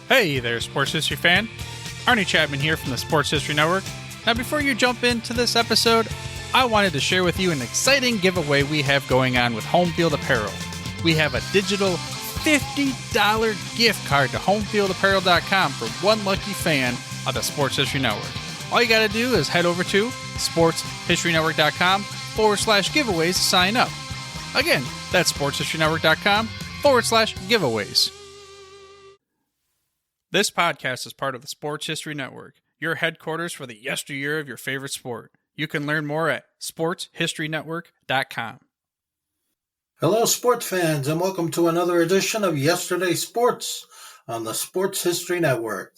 Hey there, sports history fan. Arnie Chapman here from the Sports History Network. Now, before you jump into this episode, I wanted to share with you an exciting giveaway we have going on with Home Field Apparel. We have a digital $50 gift card to homefieldapparel.com for one lucky fan of the Sports History Network. All you got to do is head over to sportshistorynetwork.com/giveaways to sign up. Again, that's sportshistorynetwork.com/giveaways. This podcast is part of the Sports History Network, your headquarters for the yesteryear of your favorite sport. You can learn more at sportshistorynetwork.com. Hello, sports fans, and welcome to another edition of Yesterday Sports on the Sports History Network.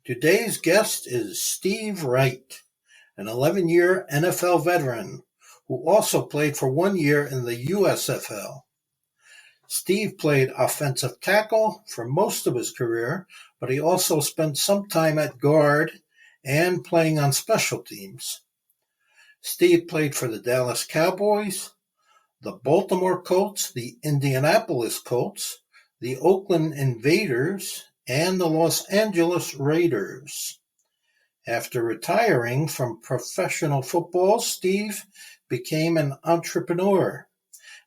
Today's guest is Steve Wright, an 11-year NFL veteran who also played for 1 year in the USFL. Steve played offensive tackle for most of his career, but he also spent some time at guard and playing on special teams. Steve played for the Dallas Cowboys, the Baltimore Colts, the Indianapolis Colts, the Oakland Invaders, and the Los Angeles Raiders. After retiring from professional football, Steve became an entrepreneur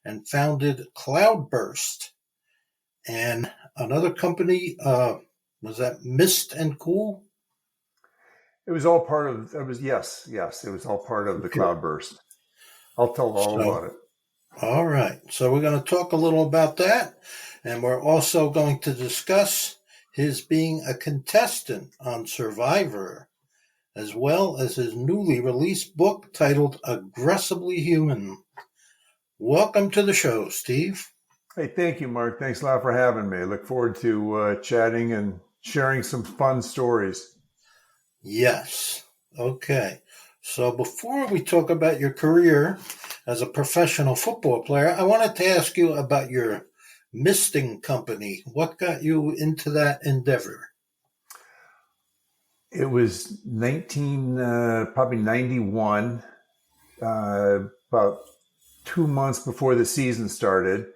and founded Cloudburst and another company, was that Mist and Cool? It was all part of, it was all part of the Cloudburst. I'll tell all about it. All right. So we're going to talk a little about that. And we're also going to discuss his being a contestant on Survivor, as well as his newly released book titled Aggressively Human. Welcome to the show, Steve. Hey, thank you, Mark. Thanks a lot for having me. I look forward to chatting and sharing some fun stories. Yes. Okay. So before we talk about your career as a professional football player, I wanted to ask you about your misting company. What got you into that endeavor? It was probably 91, about 2 months before the season started.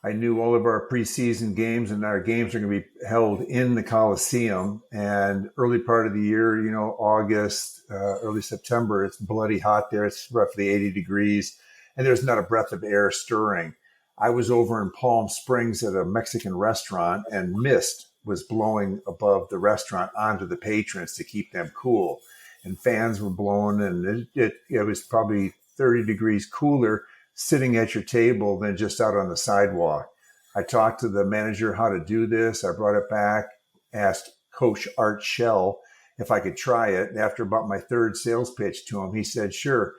I knew all of our preseason games, and our games are going to be held in the Coliseum. And early part of the year, August, early September, it's bloody hot there. It's roughly 80 degrees, and there's not a breath of air stirring. I was over in Palm Springs at a Mexican restaurant, and mist was blowing above the restaurant onto the patrons to keep them cool. And fans were blowing, and it was probably 30 degrees cooler sitting at your table than just out on the sidewalk. I talked to the manager how to do this. I brought it back, asked Coach Art Shell if I could try it. And after about my third sales pitch to him, he said, sure,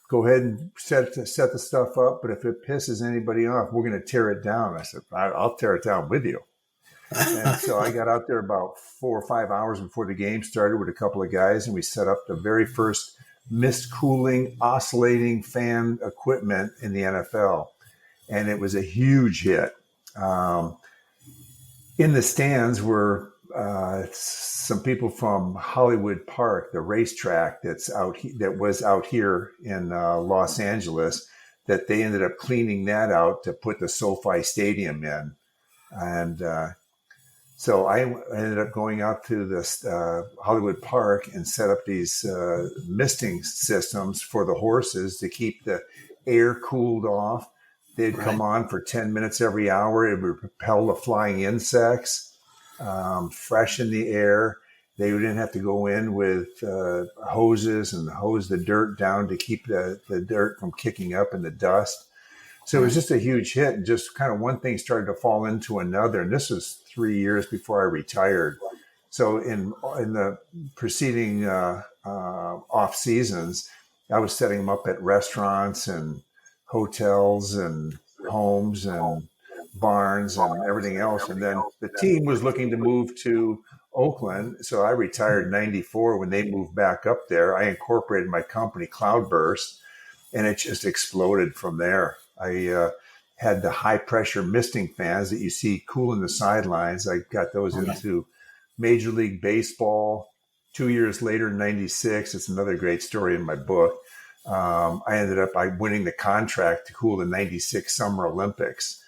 go ahead and set the stuff up. But if it pisses anybody off, we're going to tear it down. I said, I'll tear it down with you. And so I got out there about 4 or 5 hours before the game started with a couple of guys, and we set up the very first mist cooling, oscillating fan equipment in the NFL. And it was a huge hit. In the stands were some people from Hollywood Park, the racetrack that was out here in Los Angeles, that they ended up cleaning that out to put the SoFi Stadium in. And so I ended up going out to this Hollywood Park and set up these misting systems for the horses to keep the air cooled off. They'd come on for 10 minutes every hour. It would repel the flying insects, freshen the air. They didn't have to go in with hoses and hose the dirt down to keep the dirt from kicking up in the dust. So it was just a huge hit, and just kind of one thing started to fall into another. And this was 3 years before I retired. So in the preceding off seasons, I was setting them up at restaurants and hotels and homes and barns and everything else. And then the team was looking to move to Oakland. So I retired in 94 when they moved back up there. I incorporated my company, Cloudburst, and it just exploded from there. I had the high pressure misting fans that you see cooling the sidelines. I got those into Major League Baseball. 2 years later, in 96, it's another great story in my book. I ended up winning the contract to cool the 96 Summer Olympics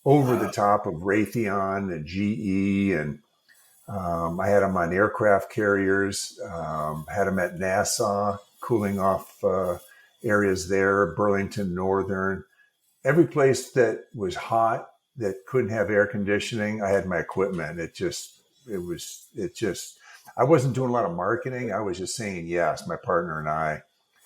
over the top of Raytheon and GE and I had them on aircraft carriers, had them at Nassau, cooling off areas there, Burlington Northern. Every place that was hot, that couldn't have air conditioning, I had my equipment. I wasn't doing a lot of marketing. I was just saying yes, my partner and I.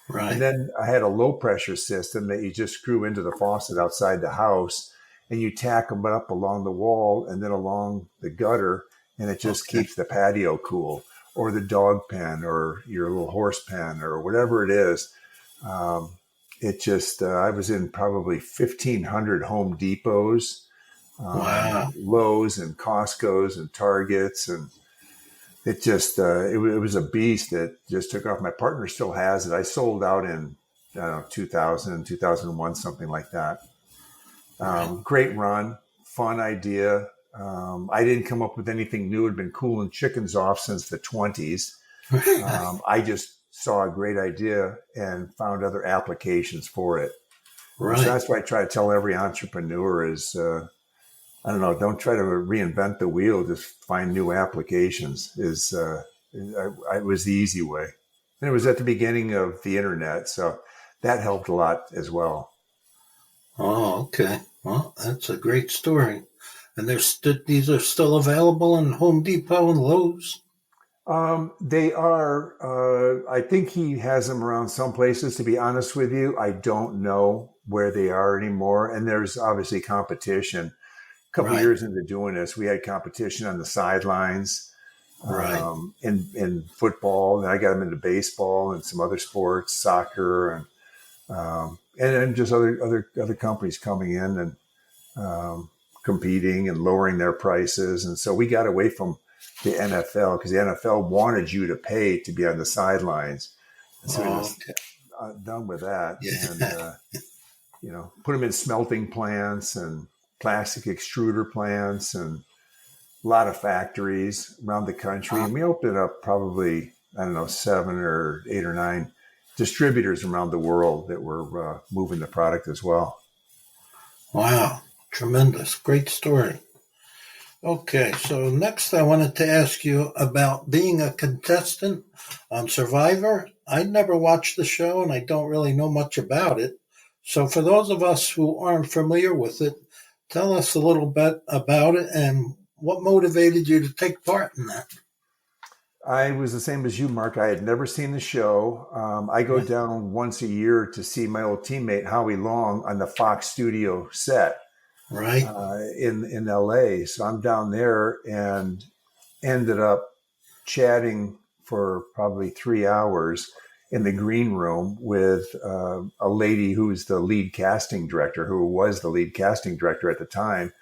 Right. And then I had a low pressure system that you just screw into the faucet outside the house, and you tack them up along the wall and then along the gutter, and it just keeps the patio cool, or the dog pen, or your little horse pen, or whatever it is. I was in probably 1,500 Home Depots, Lowe's and Costco's and Targets, and it just it was a beast that just took off. My partner still has it. I sold out in 2000, 2001, something like that. Great run, fun idea. I didn't come up with anything new. I'd been cooling chickens off since the 20s. I just saw a great idea and found other applications for it. Right. So that's why I try to tell every entrepreneur is, don't try to reinvent the wheel. Just find new applications. It was the easy way. And it was at the beginning of the internet. So that helped a lot as well. Oh, okay. Well, that's a great story. And these are still available in Home Depot and Lowe's? They are. I think he has them around some places. To be honest with you, I don't know where they are anymore. And there's obviously competition. A couple of years into doing this, we had competition on the sidelines, in football. And I got them into baseball and some other sports, soccer, and then just other companies coming in and competing and lowering their prices. And so we got away from the NFL because the NFL wanted you to pay to be on the sidelines. And so done with that. Yeah. And, put them in smelting plants and plastic extruder plants and a lot of factories around the country. And we opened up probably, 7 or 8 or 9 distributors around the world that were moving the product as well. Wow. Tremendous. Great story. Okay, so next I wanted to ask you about being a contestant on Survivor. I never watched the show and I don't really know much about it. So for those of us who aren't familiar with it, tell us a little bit about it and what motivated you to take part in that. I was the same as you, Mark. I had never seen the show. I go down once a year to see my old teammate, Howie Long, on the Fox studio set. Right. In LA. So I'm down there and ended up chatting for probably 3 hours in the green room with a lady who's the lead casting director, who was the lead casting director at the time.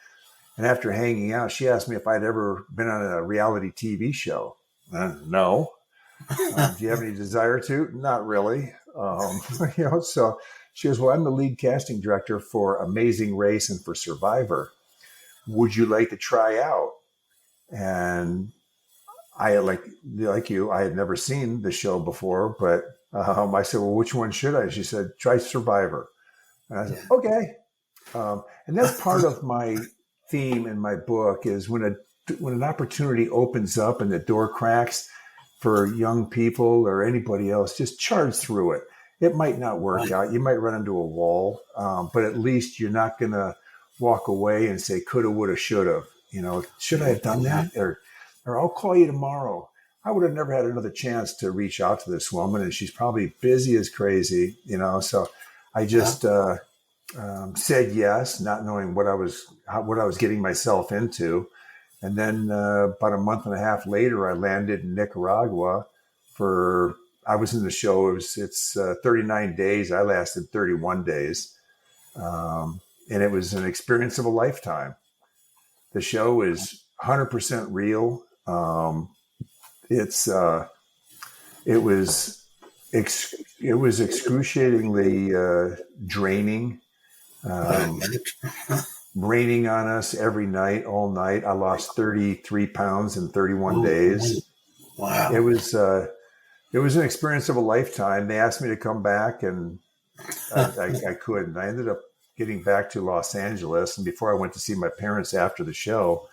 And after hanging out, she asked me if I'd ever been on a reality TV show. No. Do you have any desire to? Not really. So she goes, well, I'm the lead casting director for Amazing Race and for Survivor. Would you like to try out? And I, like you, I had never seen the show before, but I said, well, which one should I? She said, try Survivor. And I said, okay. And that's part of my theme in my book is when an opportunity opens up and the door cracks for young people or anybody else, just charge through it. It might not work out. You might run into a wall, but at least you're not going to walk away and say, coulda, woulda, shoulda. Should I have done that? Or I'll call you tomorrow. I would have never had another chance to reach out to this woman, and she's probably busy as crazy, So I just said yes, not knowing what I was getting myself into. And then about a month and a half later, I landed in Nicaragua I was in the show. It's 39 days. I lasted 31 days. And it was an experience of a lifetime. The show is 100% real. It was excruciatingly draining. Raining on us every night, all night. I lost 33 pounds in 31 days. Wow. It was an experience of a lifetime. They asked me to come back, and I couldn't. I ended up getting back to Los Angeles, and before I went to see my parents after the show,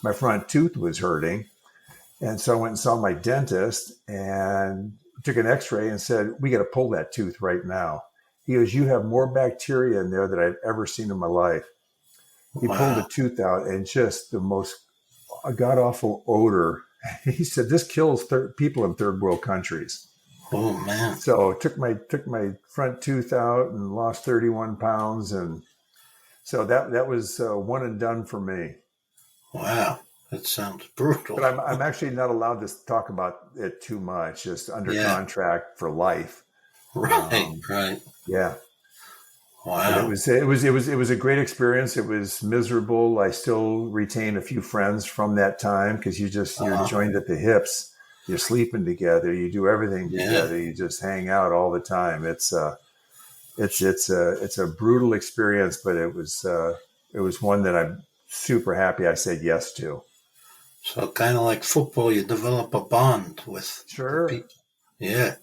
my front tooth was hurting. And so I went and saw my dentist and took an x-ray and said, we got to pull that tooth right now. He goes, you have more bacteria in there than I've ever seen in my life. He pulled the Wow. tooth out and just the most god-awful odor. He said, this kills people in third world countries. Oh, man. So took my front tooth out and lost 31 pounds. And so that was one and done for me. Wow. That sounds brutal. But I'm actually not allowed to talk about it too much, just under contract for life. Right. Right. Yeah. Wow. But it was a great experience. It was miserable. I still retain a few friends from that time because you're joined at the hips. You're sleeping together. You do everything together. You just hang out all the time. It's a brutal experience, but it was one that I'm super happy I said yes to. So kind of like football, you develop a bond with Sure. the people. Yeah.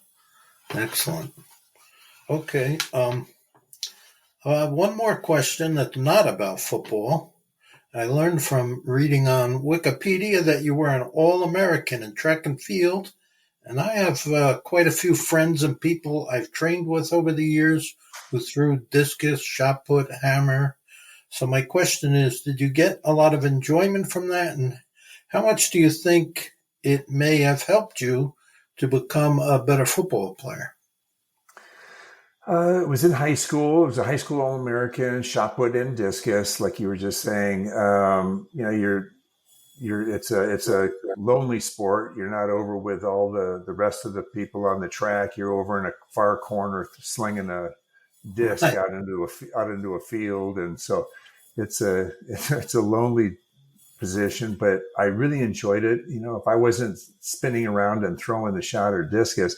Excellent. Okay. One more question that's not about football. I learned from reading on Wikipedia that you were an All-American in track and field, and I have quite a few friends and people I've trained with over the years who threw discus, shot put, hammer. So my question is, did you get a lot of enjoyment from that, and how much do you think it may have helped you to become a better football player? It was in high school. It was a high school All-American, shot put and discus, like you were just saying. It's a lonely sport. You're not over with all the rest of the people on the track. You're over in a far corner slinging a disc out into a field, and so it's a lonely position. But I really enjoyed it. If I wasn't spinning around and throwing the shot or discus,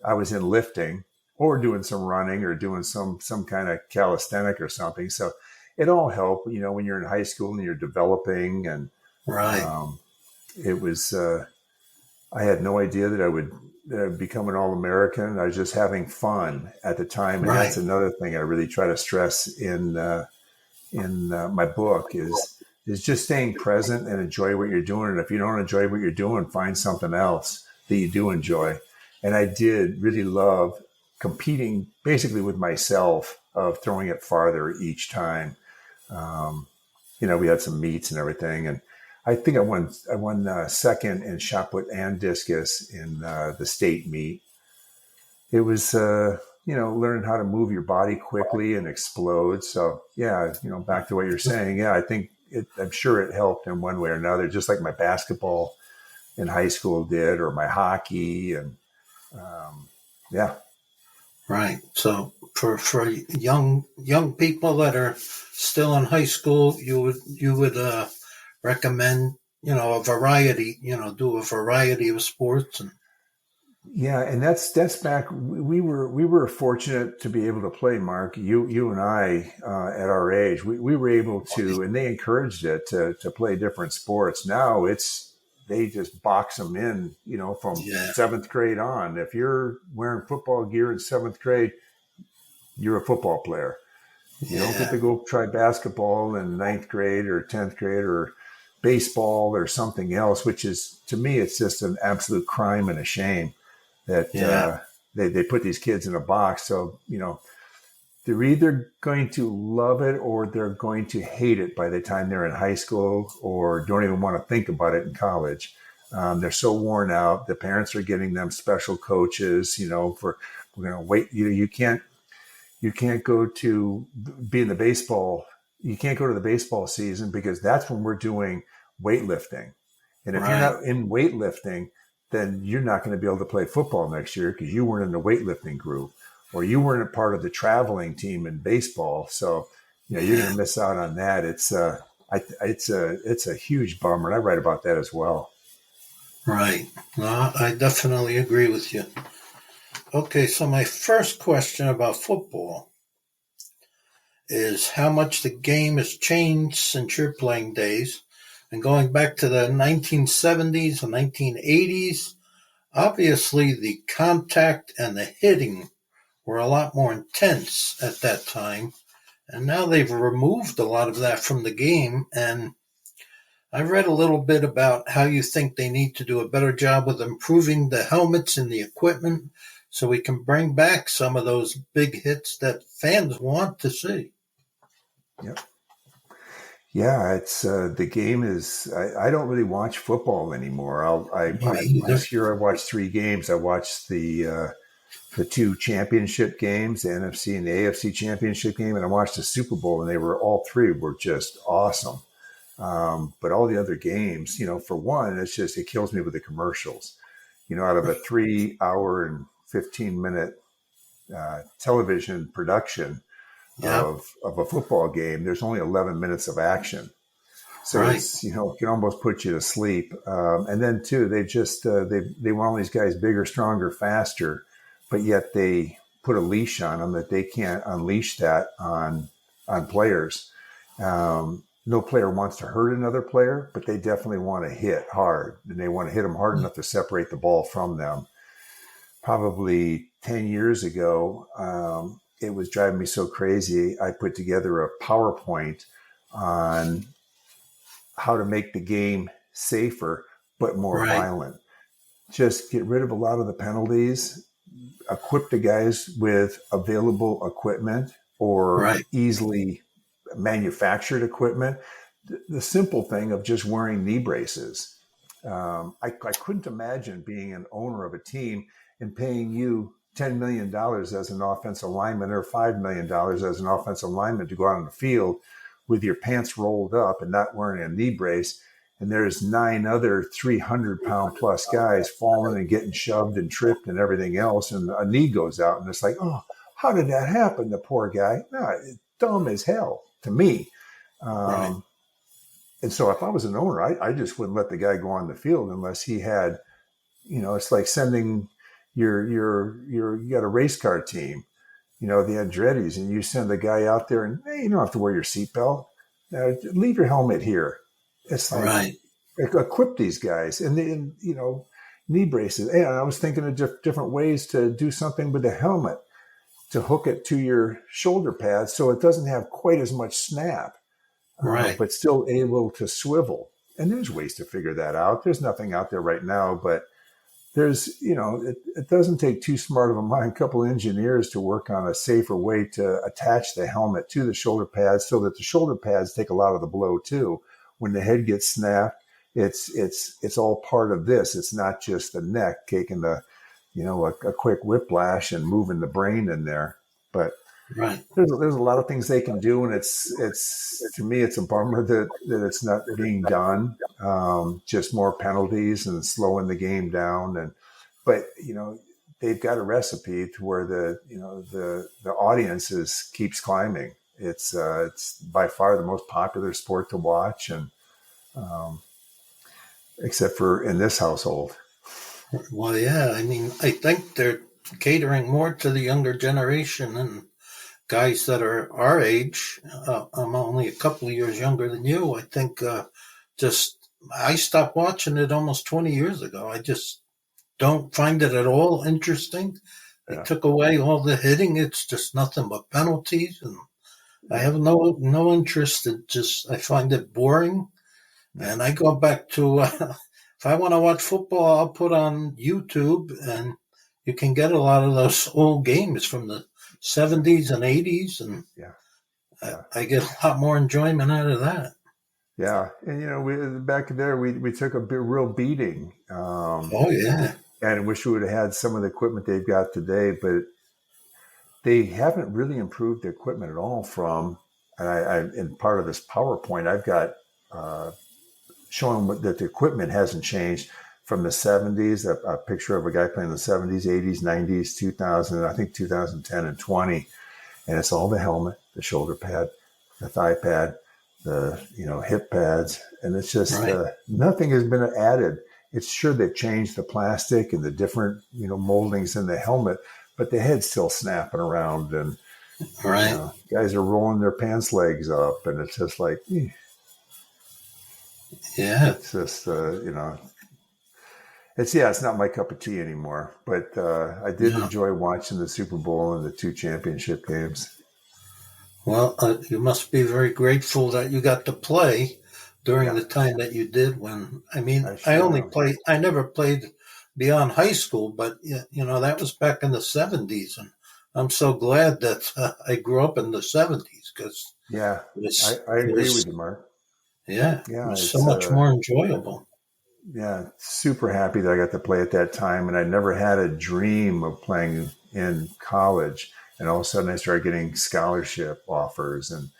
I was in lifting or doing some running or doing some kind of calisthenic or something. So it all helped, when you're in high school and you're developing. And Right. it was, I had no idea that I would become an All-American. I was just having fun at the time. And that's another thing I really try to stress in my book is just staying present and enjoy what you're doing. And if you don't enjoy what you're doing, find something else that you do enjoy. And I did really love competing basically with myself of throwing it farther each time. We had some meets and everything. And I think I won second in shot put and discus in the state meet. It was, learning how to move your body quickly and explode. So back to what you're saying. Yeah, I think I'm sure it helped in one way or another, just like my basketball in high school did, or my hockey. And Right. So for young people that are still in high school, you would recommend a variety, do a variety of sports. And and that's back. We were fortunate to be able to play, Mark. You and I at our age, we were able to, and they encouraged it to play different sports. Now they just box them in, from seventh grade on. If you're wearing football gear in seventh grade, you're a football player. You don't get to go try basketball in ninth grade or 10th grade or baseball or something else, which is, to me, it's just an absolute crime and a shame that they put these kids in a box. So, they're either going to love it or they're going to hate it by the time they're in high school, or don't even want to think about it in college. They're so worn out. The parents are getting them special coaches, we're going to wait. You can't go to be in the baseball. You can't go to the baseball season because that's when we're doing weightlifting. And if you're not in weightlifting, then you're not going to be able to play football next year because you weren't in the weightlifting group, or you weren't a part of the traveling team in baseball. So, you're going to miss out on that. It's a huge bummer. And I write about that as well. Right. No, I definitely agree with you. Okay. So my first question about football is how much the game has changed since your playing days. And going back to the 1970s and 1980s, obviously the contact and the hitting were a lot more intense at that time. And now they've removed a lot of that from the game. And I read a little bit about how you think they need to do a better job with improving the helmets and the equipment so we can bring back some of those big hits that fans want to see. Yep. Yeah, it's the game is. I don't really watch football anymore. Last year I watched 3 games. I watched the 2 championship games, the NFC and the AFC championship game, and I watched the Super Bowl, and all 3 were just awesome. But all the other games, for one, it kills me with the commercials. Out of a 3-hour and 15-minute television production of a football game, there's only 11 minutes of action. So it's, it can almost put you to sleep. And then too, they want all these guys bigger, stronger, faster, but yet they put a leash on them that they can't unleash that on players. No player wants to hurt another player, but they definitely want to hit hard, and they want to hit them hard enough to separate the ball from them. Probably 10 years ago, it was driving me so crazy. I put together a PowerPoint on how to make the game safer, but more violent. Just get rid of a lot of the penalties, equip the guys with available equipment or easily manufactured equipment. The simple thing of just wearing knee braces. I couldn't imagine being an owner of a team and paying you $10 million as an offensive lineman or $5 million as an offensive lineman to go out on the field with your pants rolled up and not wearing a knee brace. And there's 9 other 300-pound plus guys falling and getting shoved and tripped and everything else. And a knee goes out and it's like, oh, how did that happen? The poor guy. No, it's dumb as hell to me. And so if I was an owner, I just wouldn't let the guy go on the field unless he had, it's like sending you got a race car team, the Andretti's, and you send the guy out there and, hey, you don't have to wear your seatbelt. Leave your helmet here. It's like, equip these guys and knee braces. And I was thinking of different ways to do something with the helmet, to hook it to your shoulder pads so it doesn't have quite as much snap, but still able to swivel. And there's ways to figure that out. There's nothing out there right now, but there's, it doesn't take too smart of a mind, a couple of engineers to work on a safer way to attach the helmet to the shoulder pads so that the shoulder pads take a lot of the blow too. When the head gets snapped, it's all part of this. It's not just the neck taking the, a quick whiplash and moving the brain in there. But there's a lot of things they can do, and it's to me it's a bummer that it's not being done. Just more penalties and slowing the game down, but they've got a recipe to where the audience keeps climbing. It's by far the most popular sport to watch, and except for in this household. Well, yeah, I mean, I think they're catering more to the younger generation and guys that are our age. I'm only a couple of years younger than you. I think I stopped watching it almost 20 years ago. I just don't find it at all interesting. They took away all the hitting. It's just nothing but penalties, and I have no interest. I find it boring. And I go back to if I want to watch football, I'll put on YouTube, and you can get a lot of those old games from the 70s and 80s, and I get a lot more enjoyment out of that. Yeah, and we back there we took a real beating. And I wish we would have had some of the equipment they've got today, but they haven't really improved the equipment at all. In part of this PowerPoint, I've got showing that the equipment hasn't changed from the 70s, a picture of a guy playing in the 70s, 80s, 90s, 2000, I think 2010 and 20. And it's all the helmet, the shoulder pad, the thigh pad, the hip pads. And it's just nothing has been added. It's sure they've changed the plastic and the different, moldings in the helmet, but the head's still snapping around, and guys are rolling their pants legs up, and it's just like, it's just, it's not my cup of tea anymore, but I did enjoy watching the Super Bowl and the 2 championship games. Well, you must be very grateful that you got to play, during the time that you did when, I mean, I sure am. I never played beyond high school, but that was back in the 70s. And I'm so glad that I grew up in the 70s because Yeah, I it agree with was, you, Mark. yeah, it Yeah, was so it's much more enjoyable. yeah, super happy that I got to play at that time, and I never had a dream of playing in college. And all of a sudden, I started getting scholarship offers, and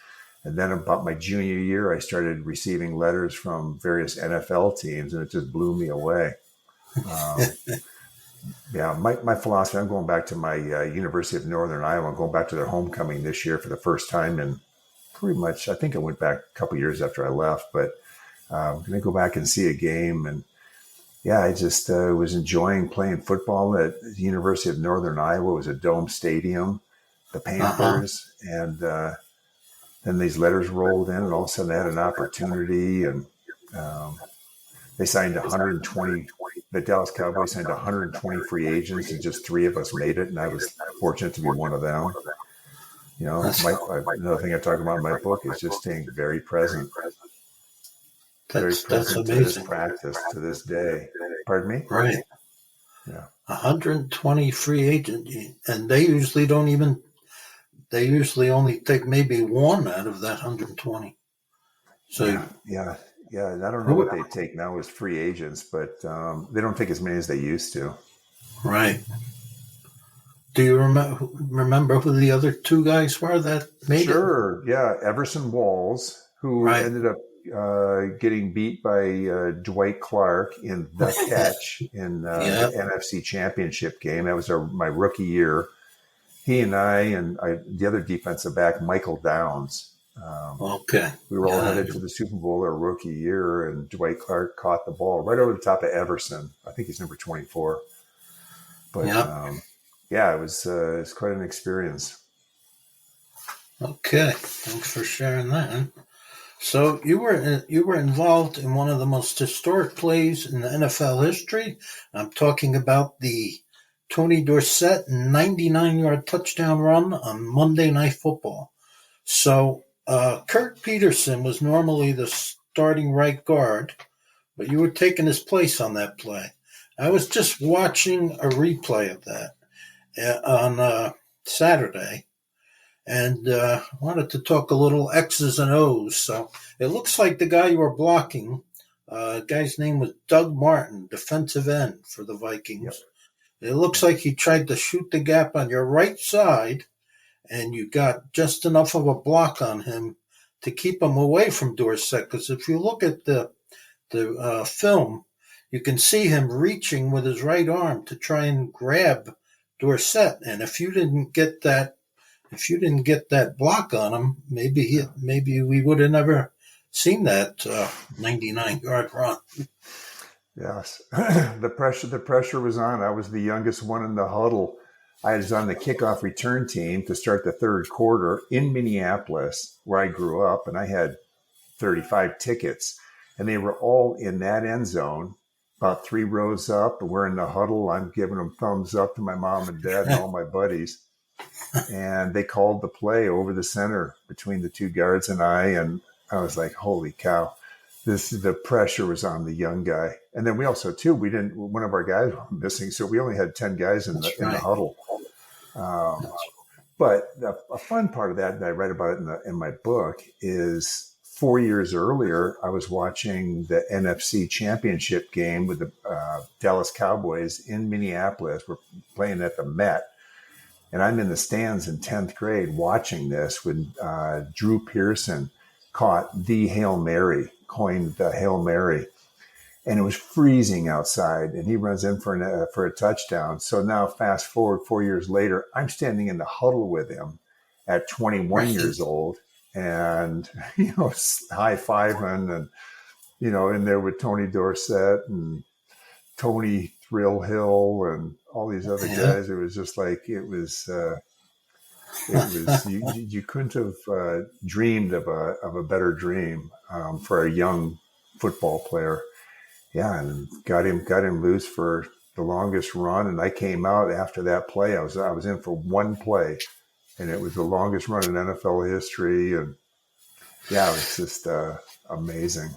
then about my junior year, I started receiving letters from various NFL teams, and it just blew me away. Um, yeah, my philosophy. I'm going back to my University of Northern Iowa. I'm going back to their homecoming this year for the first time in pretty much. I think I went back a couple years after I left, but I'm going to go back and see a game. And yeah, I just was enjoying playing football at the University of Northern Iowa. It was a dome stadium, the Uh-huh. Panthers, and then these letters rolled in, and all of a sudden I had an opportunity, and um, they signed 120. The Dallas Cowboys signed 120 free agents, and just three of us made it, and I was fortunate to be one of them. That's, Another thing I talk about in my book is just staying very that's present to this amazing. practice to this day. Pardon me? Right. Yeah. 120 free agent, and they usually only take maybe one out of that 120. So, Yeah. I don't know who, what they take now as free agents, but they don't take as many as they used to. right. Do you remember who the other two guys were that made it? Sure. Yeah. Everson Walls, who Right. ended up getting beat by Dwight Clark in the catch in Yeah. the NFC Championship game. That was my rookie year. He and the other defensive back, Michael Downs. Okay. We were all Yeah. headed to the Super Bowl our rookie year, and Dwight Clark caught the ball right over the top of Everson. I think he's number 24. But Yeah. yeah, it was quite an experience. Okay. Thanks for sharing that. So you were involved in one of the most historic plays in the NFL history. I'm talking about the Tony Dorsett 99-yard touchdown run on Monday Night Football. So Kurt Peterson was normally the starting right guard, but you were taking his place on that play. I was just watching a replay of that on Saturday, and wanted to talk a little X's and O's. So it looks like the guy you were blocking, guy's name was Doug Martin, defensive end for the Yep. Vikings. It looks like he tried to shoot the gap on your right side, and you got just enough of a block on him to keep him away from Dorsett. Because if you look at the film, you can see him reaching with his right arm to try and grab Dorsett. And if you didn't get that block on him, maybe we would have never seen that 99-yard run. Yes. The pressure was on. I was the youngest one in the huddle. I was on the kickoff return team to start the third quarter in Minneapolis, where I grew up, and I had 35 tickets, and they were all in that end zone, about 3 rows up. And we're in the huddle. I'm giving them thumbs up to my mom and dad and all my buddies. And they called the play over the center between the two guards and I was like, holy cow. The pressure was on the young guy. And then we also, too, one of our guys was missing. So we only had 10 guys in the huddle. But a fun part of that I write about it in my book is 4 years earlier, I was watching the NFC Championship game with the Dallas Cowboys in Minneapolis. We're playing at the Met. And I'm in the stands in 10th grade watching this when Drew Pearson caught the Hail Mary, coined the Hail Mary. And it was freezing outside, and he runs in for a touchdown. So now fast forward 4 years later, I'm standing in the huddle with him at 21 years old and, high-fiving and, in there with Tony Dorsett and Tony Thrill Hill and all these other guys. It was just like, you couldn't have dreamed of a better dream for a young football player. Yeah, and got him loose for the longest run. And I came out after that play. I was in for one play, and it was the longest run in NFL history. And yeah, it was just amazing.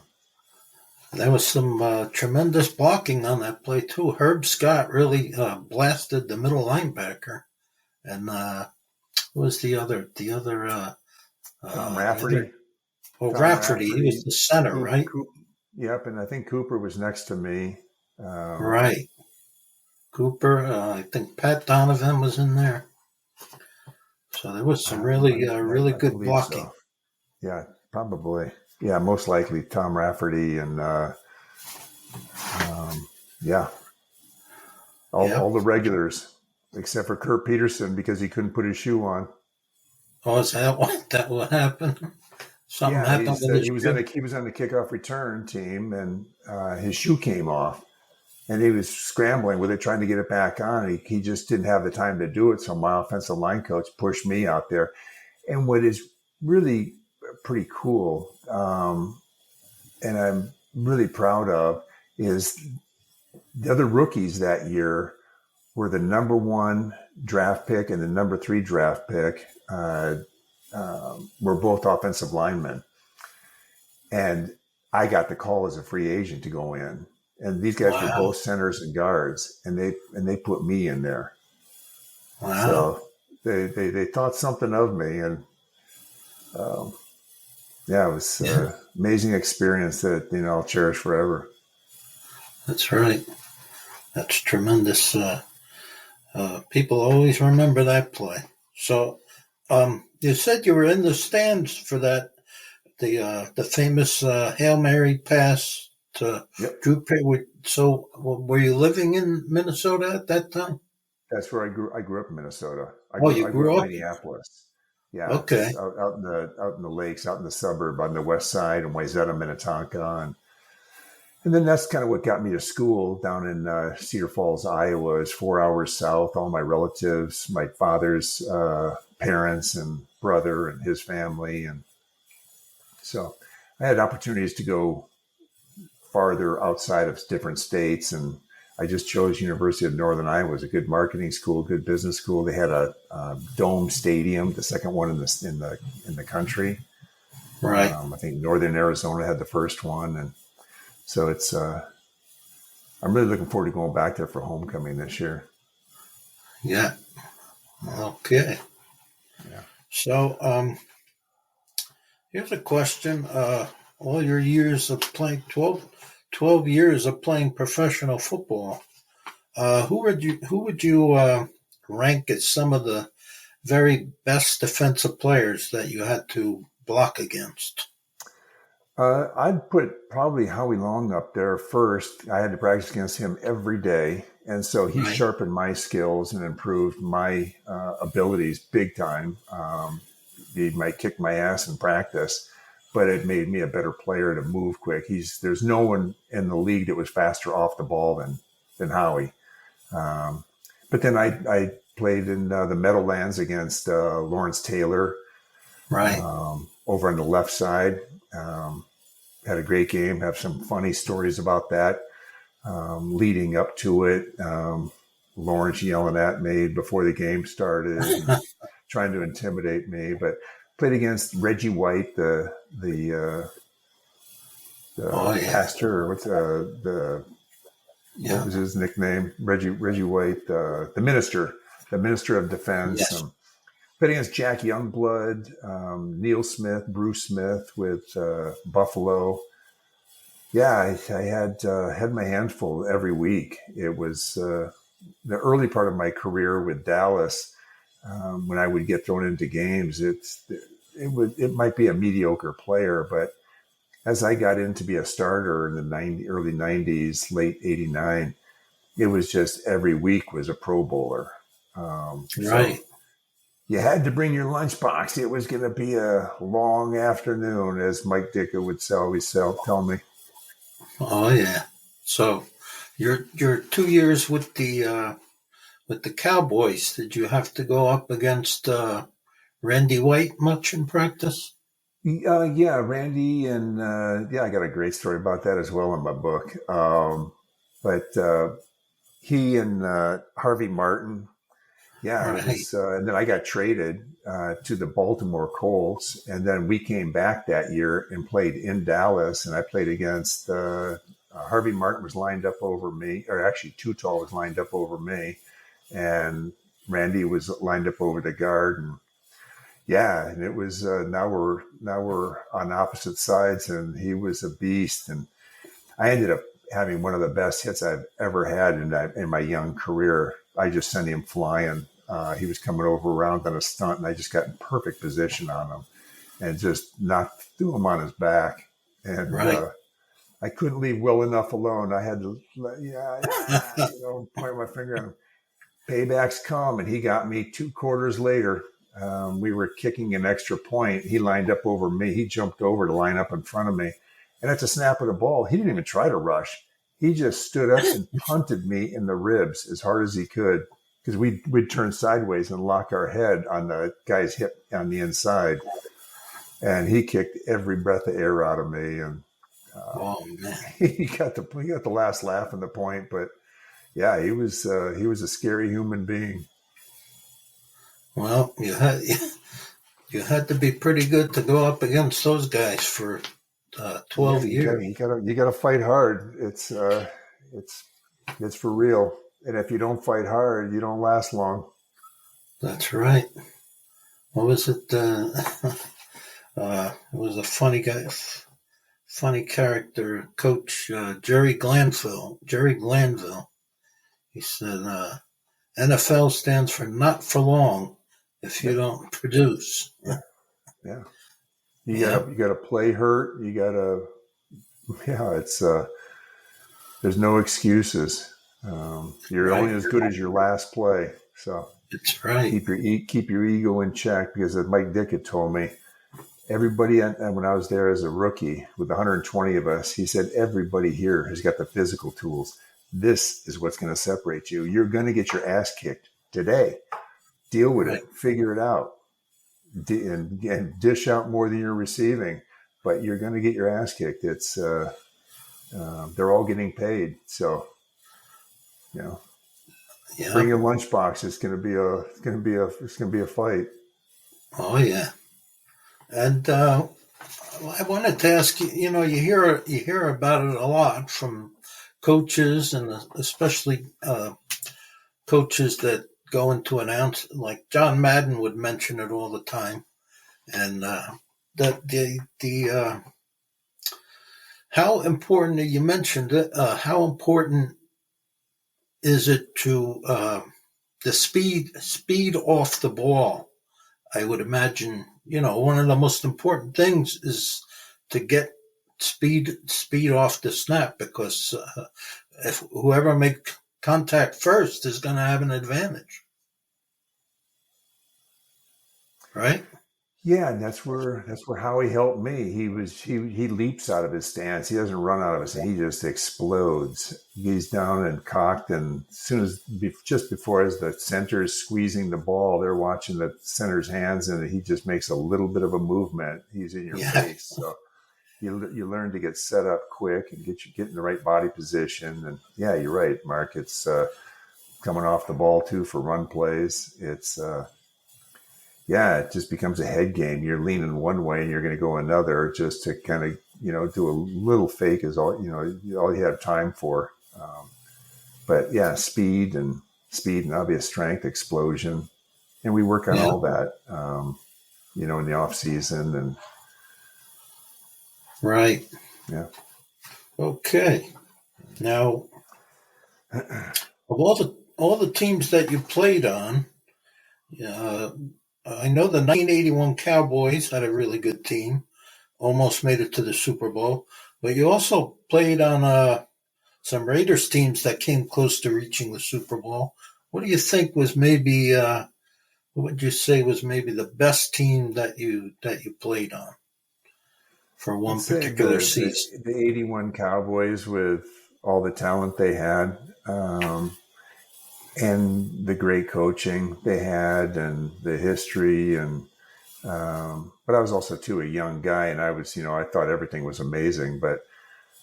There was some tremendous blocking on that play too. Herb Scott really blasted the middle linebacker, and who was the other? Tom The other. Rafferty. Oh, Tom Rafferty. He was Rafferty. the center, right? Yep, and I think Cooper was next to me. Right. Cooper. I think Pat Donovan was in there. So there was some really I good believe blocking. so. Yeah, probably. Yeah, most likely Tom Rafferty and yeah, all the regulars except for Kurt Peterson because he couldn't put his shoe on. Oh, is that what happened? Something Yeah, happened with his he was shoe? on the kickoff return team, and his shoe came off, and he was scrambling with it, trying to get it back on. He just didn't have the time to do it, so my offensive line coach pushed me out there. And what is really pretty cool, and I'm really proud of, is the other rookies that year were the number 1 draft pick and the number 3 draft pick. Were both offensive linemen, and I got the call as a free agent to go in. And these guys were both centers and guards, and they put me in there. Wow! So they thought something of me, and it was an amazing experience that I'll cherish forever. That's right. That's tremendous. People always remember that play. So, you said you were in the stands for that, the famous Hail Mary pass to Drew Perry. So, were you living in Minnesota at that time? That's where I grew. I grew up in Minnesota. I You grew grew up up? in Minneapolis. Yeah, Okay. out in the lakes, out in the suburb on the west side, in Wayzata, Minnetonka, and then that's kind of what got me to school down in Cedar Falls, Iowa. It's 4 hours south. All my relatives, my father's parents and brother and his family. And so I had opportunities to go farther outside of different states. And I just chose University of Northern Iowa. It was a good marketing school, good business school. They had a dome stadium, the second one in the country. Right. I think Northern Arizona had the first one. And so it's, I'm really looking forward to going back there for homecoming this year. Yeah. Okay. Yeah. So, here's a question. All your years of playing, 12 years of playing professional football, who would you rank as some of the very best defensive players that you had to block against? I'd put probably Howie Long up there first. I had to practice against him every day. And so he sharpened my skills and improved my abilities big time. He might kick my ass in practice, but it made me a better player to move quick. There's no one in the league that was faster off the ball than Howie. But then I played in the Meadowlands against Lawrence Taylor, over on the left side. Had a great game. Have some funny stories about that. Leading up to it, Lawrence yelling at me before the game started, and trying to intimidate me. But played against Reggie White, the pastor, or what was his nickname? Reggie White, the minister of defense. Yes. Played against Jack Youngblood, Neil Smith, Bruce Smith with Buffalo. Yeah, I had my hands full every week. It was the early part of my career with Dallas. When I would get thrown into games, it might be a mediocre player, but as I got in to be a starter in the early 90s, late 89, it was just every week was a Pro Bowler. So you had to bring your lunchbox. It was going to be a long afternoon, as Mike Ditka would always tell me. Oh yeah. So your 2 years with the Cowboys, did you have to go up against Randy White much in practice? Yeah, Randy, and I got a great story about that as well in my book. But he and Harvey Martin, Yeah, it Right. was, and then I got traded to the Baltimore Colts, and then we came back that year and played in Dallas, and I played against Harvey Martin was lined up over me, or actually Too Tall was lined up over me, and Randy was lined up over the guard, and yeah, and it was now we're on opposite sides, and he was a beast, and I ended up having one of the best hits I've ever had in my young career. I just sent him flying. He was coming over around on a stunt, and I just got in perfect position on him and just threw him on his back. And Right. I couldn't leave well enough alone. I had to, point my finger at him. Paybacks come, and he got me 2 quarters later. We were kicking an extra point. He lined up over me. He jumped over to line up in front of me. And at the snap of the ball, he didn't even try to rush. He just stood up and punted me in the ribs as hard as he could, because we'd turn sideways and lock our head on the guy's hip on the inside. And he kicked every breath of air out of me. And Oh man. he got the last laugh in the point. But yeah, he was a scary human being. Well, you had to be pretty good to go up against those guys for 12 years. You gotta fight hard. It's for real. And if you don't fight hard, you don't last long. That's right. What was it? It was a funny guy, funny character, Coach Jerry Glanville. He said, "NFL stands for not for long if you don't produce." Yeah. You gotta play hurt. It's there's no excuses. You're only as good as your last play. So That's right. keep your ego in check, because as Mike Dick had told me, everybody, and when I was there as a rookie with 120 of us, he said, everybody here has got the physical tools. This is what's going to separate you. You're going to get your ass kicked today. Deal with it. Figure it out. And dish out more than you're receiving, but you're going to get your ass kicked. It's they're all getting paid, so bring your lunchbox. It's going to be a fight. Oh yeah, and I wanted to ask you. You hear about it a lot from coaches, and especially coaches that go into announce, like John Madden would mention it all the time, and that the how important, you mentioned it, how important is it to the speed off the ball? I would imagine, one of the most important things is to get speed off the snap, because if whoever make contact first is going to have an advantage, right? Yeah, and that's where Howie helped me. He leaps out of his stance. He doesn't run out of his stance. He just explodes. He's down and cocked, and as soon as just before as the center is squeezing the ball, they're watching the center's hands, and he just makes a little bit of a movement. He's in your face, so you learn to get set up quick and get in the right body position. And yeah, you're right, Mark. It's coming off the ball too for run plays. It's it just becomes a head game. You're leaning one way and you're going to go another, just to kind of, do a little fake is all you have time for. But yeah, speed and obvious strength, explosion. And we work on all that, in the off season and. Right. Yeah. Okay. Now, of all the teams that you played on, I know the 1981 Cowboys had a really good team, almost made it to the Super Bowl, but you also played on some Raiders teams that came close to reaching the Super Bowl. What do you think was maybe, what would you say was maybe the best team that you played on for one particular season? The 81 Cowboys, with all the talent they had, and the great coaching they had, and the history, and but I was also too a young guy, and I was, I thought everything was amazing. But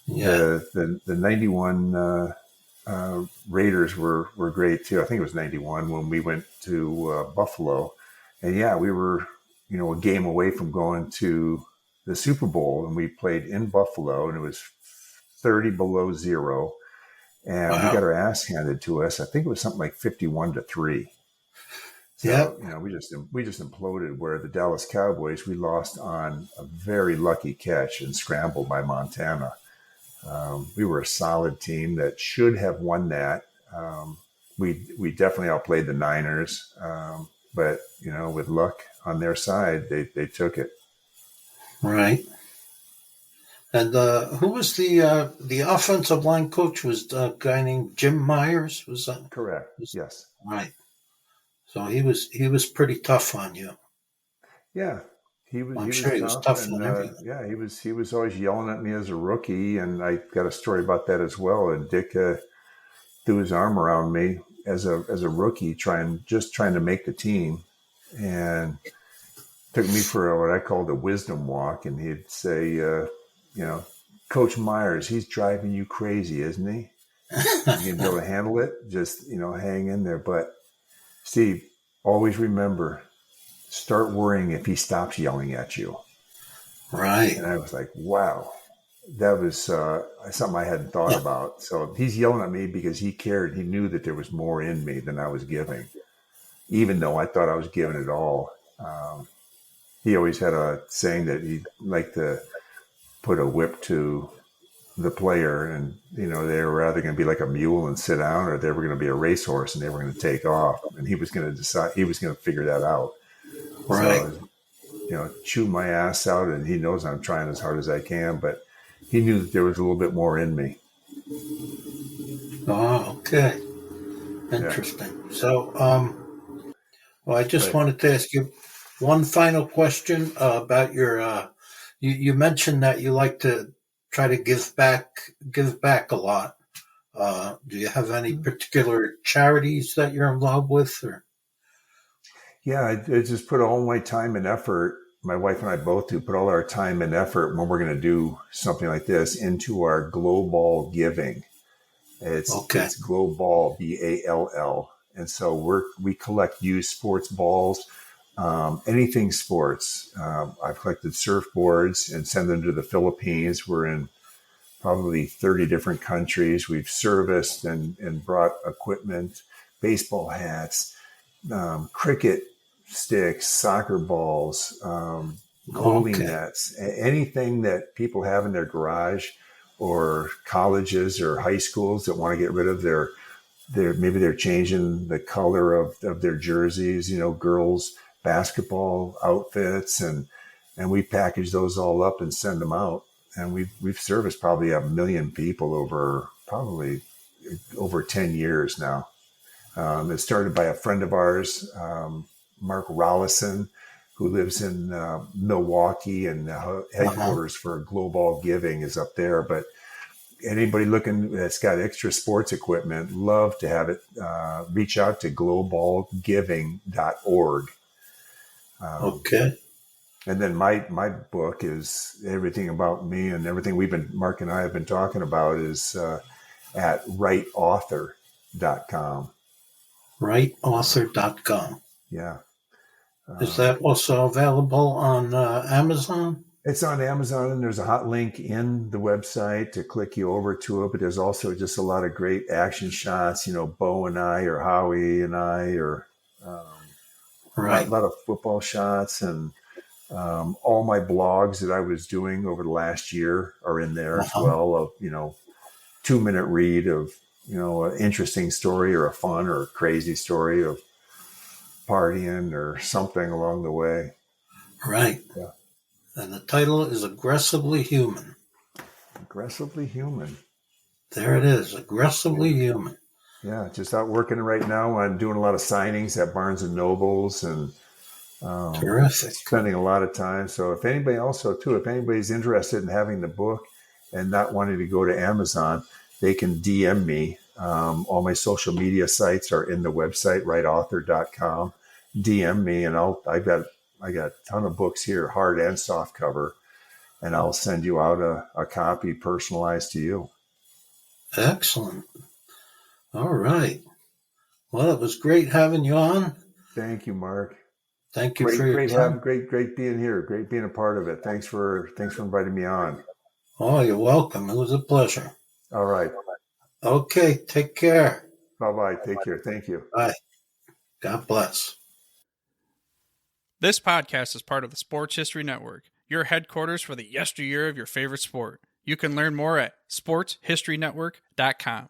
the 91 Raiders were great too. I think it was 91 when we went to Buffalo. And yeah, we were, a game away from going to the Super Bowl, and we played in Buffalo, and it was 30 below zero. And we got Wow. our ass handed to us. I think it was something like 51-3. So, Yep. we just imploded, where the Dallas Cowboys, we lost on a very lucky catch and scramble by Montana. We were a solid team that should have won that. We definitely outplayed the Niners, but with luck on their side, they took it. Right. And who was the offensive line coach? Was a guy named Jim Myers? Was that? Correct. Yes. Right. So he was pretty tough on you. Yeah. He I'm was sure he was tough, tough and on everything. yeah, he was always yelling at me as a rookie, and I got a story about that as well. And Dick threw his arm around me as a rookie, trying to make the team, and took me for what I called a wisdom walk. And he'd say, Coach Myers, he's driving you crazy, isn't he? You gonna be able to handle it? Just hang in there. But Steve, always remember, start worrying if he stops yelling at you. Right. And I was like, wow, that was something I hadn't thought about. So he's yelling at me because he cared. He knew that there was more in me than I was giving, even though I thought I was giving it all. He always had a saying that he'd like to put a whip to the player, and they were either going to be like a mule and sit down, or they were going to be a racehorse and they were going to take off. And he was going to decide. He was going to figure that out. Right. So, chew my ass out, and he knows I'm trying as hard as I can, but he knew that there was a little bit more in me. Oh, okay. Interesting. Yeah. So, well, I just wanted to ask you one final question about your. You mentioned that you like to try to give back a lot. Do you have any particular charities that you're involved with, or? Yeah, I just put all my time and effort. My wife and I both do put all our time and effort when we're going to do something like this into our global giving. It's global, BALL. And so we collect used sports balls, anything sports. I've collected surfboards and send them to the Philippines. We're in probably 30 different countries. We've serviced and brought equipment, baseball hats, cricket sticks, soccer balls, bowling nets, anything that people have in their garage, or colleges or high schools that want to get rid of their maybe they're changing the color of their jerseys, girls basketball outfits, and we package those all up and send them out. And we've serviced probably 1 million people over 10 years now. It started by a friend of ours, Mark Morthier, who lives in Milwaukee, and the headquarters for Global Giving is up there. But anybody looking that's got extra sports equipment, love to have it. Reach out to globalgiving.org. Okay. And then my book is everything about me, and everything Mark and I have been talking about is at writeauthor.com. Writeauthor.com. Yeah. Is that also available on Amazon? It's on Amazon, and there's a hot link in the website to click you over to it. But there's also just a lot of great action shots, Bo and I, or Howie and I, or a lot of football shots, and all my blogs that I was doing over the last year are in there as well. Of 2-minute read of an interesting story, or a fun or crazy story of partying or something along the way. Right. Yeah. And the title is Aggressively Human. Aggressively Human. There it is. Aggressively Human. Yeah. Just out working right now. I'm doing a lot of signings at Barnes and Nobles, and terrific. Spending a lot of time. So if anybody's interested in having the book and not wanting to go to Amazon, they can DM me. All my social media sites are in the website, writeauthor.com. DM me, and I got a ton of books here, hard and soft cover, and I'll send you out a copy personalized to you. Excellent. All right. Well, it was great having you on. Thank you, Mark. Thank you for your time. Great being here. Great being a part of it. Thanks for inviting me on. Oh, you're welcome. It was a pleasure. All right. Okay, take care. Bye-bye. Take care. Thank you. Bye. God bless. This podcast is part of the Sports History Network, your headquarters for the yesteryear of your favorite sport. You can learn more at sportshistorynetwork.com.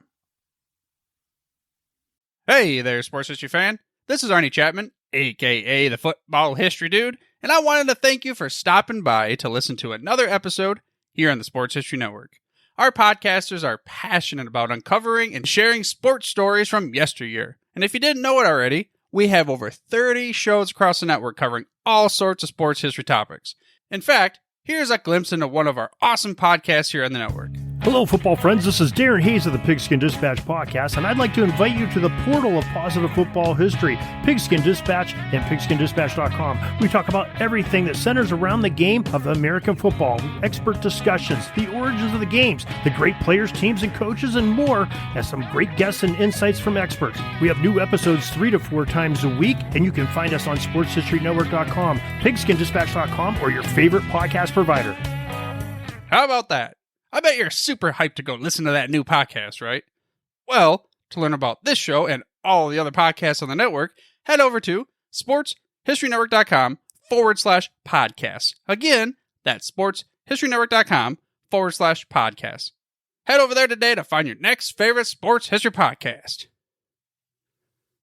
Hey there, sports history fan. This is Arnie Chapman, aka the Football History Dude, and I wanted to thank you for stopping by to listen to another episode here on the Sports History Network. Our podcasters are passionate about uncovering and sharing sports stories from yesteryear. And if you didn't know it already, we have over 30 shows across the network covering all sorts of sports history topics. In fact, here's a glimpse into one of our awesome podcasts here on the network. Hello, football friends. This is Darren Hayes of the Pigskin Dispatch podcast, and I'd like to invite you to the portal of positive football history, Pigskin Dispatch and pigskindispatch.com. We talk about everything that centers around the game of American football, expert discussions, the origins of the games, the great players, teams, and coaches, and more, and some great guests and insights from experts. We have new episodes 3 to 4 times a week, and you can find us on sportshistorynetwork.com, pigskindispatch.com, or your favorite podcast provider. How about that? I bet you're super hyped to go listen to that new podcast, right? Well, to learn about this show and all the other podcasts on the network, head over to sportshistorynetwork.com/podcast. Again, that's sportshistorynetwork.com/podcast. Head over there today to find your next favorite sports history podcast.